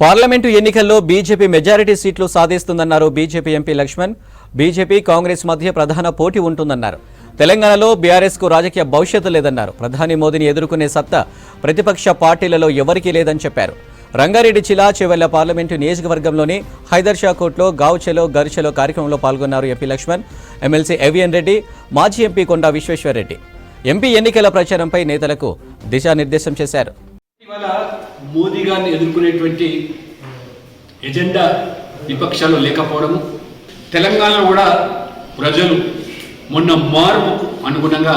Parliament ఎన్నికల్లో BJP majority సీట్లు సాధిస్తుందన్నారు BJP MP Laxman. BJP Congress మధ్య ప్రధాన పోటీ ఉంటుందన్నారు. తెలంగాణలో బీఆర్ఎస్ కు రాజకీయ భవిష్యత్తు లేదన్నారు. ప్రధాని మోదీని ఎదుర్కొనే సత్తా ప్రతిపక్ష పార్టీలలో ఎవరికీ లేదని చెప్పారు. రంగారెడ్డి జిల్లా చెవెళ్ల పార్లమెంటు నియోజకవర్గంలోని హైదర్షా కోట్లో గావ్ చలో గర్ చలో కార్యక్రమంలో పాల్గొన్నారు MP Laxman. MLC AVN Reddy, మాజీ ఎంపీ కొండా విశ్వేశ్వరరెడ్డి ఎంపీ ఎన్నికల ప్రచారంపై నేతలకు దిశానిర్దేశం చేశారు. ఇవాళ మోదీ గారిని ఎదుర్కొనేటువంటి ఎజెండా విపక్షాలు లేకపోవడము, తెలంగాణలో కూడా ప్రజలు మొన్న మార్పుకు అనుగుణంగా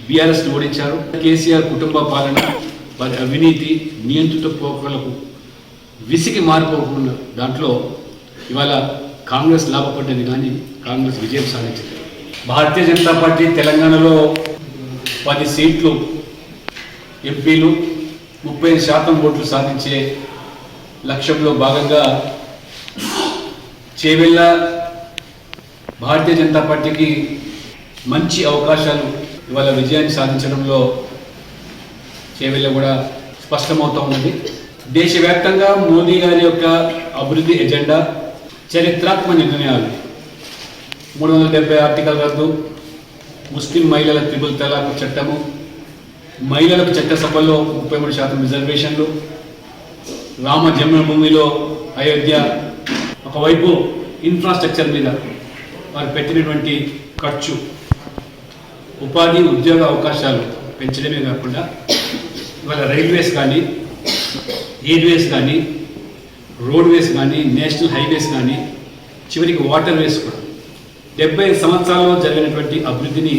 బీఆర్ఎస్ని ఓడించారు. కేసీఆర్ కుటుంబ పాలన, అవినీతి, నియంత్రిత పోకలకు విసిగి మారిపోకుండా దాంట్లో ఇవాళ కాంగ్రెస్ లాభపడ్డది, కానీ కాంగ్రెస్ విజయం సాధించింది. భారతీయ జనతా పార్టీ తెలంగాణలో 10 సీట్లు ఎంపీలు 30% ఓట్లు సాధించే లక్ష్యంలో భాగంగా చేవెళ్ళ భారతీయ జనతా పార్టీకి మంచి అవకాశాలు ఇవాళ విజయాన్ని సాధించడంలో చేవెళ్ళ కూడా స్పష్టమవుతూ ఉన్నది. దేశవ్యాప్తంగా మోదీ గారి యొక్క అభివృద్ధి ఎజెండా, చరిత్రాత్మక నిర్ణయాలు, 370 ఆర్టికల్ రద్దు, ముస్లిం మహిళల త్రిపుల్ తలాక్ చట్టము, మహిళలకు చట్టసభల్లో 33% రిజర్వేషన్లు, రామ జన్మభూమిలో అయోధ్య, ఒకవైపు ఇన్ఫ్రాస్ట్రక్చర్ మీద వారు పెట్టినటువంటి ఖర్చు, ఉపాధి ఉద్యోగ అవకాశాలు పెంచడమే కాకుండా ఇవాళ రైల్వేస్ కానీ, ఎయిర్వేస్ కానీ, రోడ్వేస్ కానీ, నేషనల్ హైవేస్ కానీ, చివరికి వాటర్ వేస్ కూడా 70 సంవత్సరాల్లో జరిగినటువంటి అభివృద్ధిని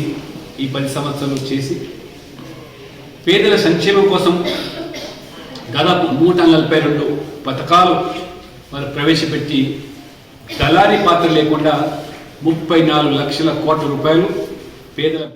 ఈ 10 సంవత్సరాలు చేసి పేదల సంక్షేమం కోసం దాదాపు 142 పథకాలు వారు ప్రవేశపెట్టి దళారీ పాత్ర లేకుండా 34 లక్షల కోట్ల రూపాయలు పేదల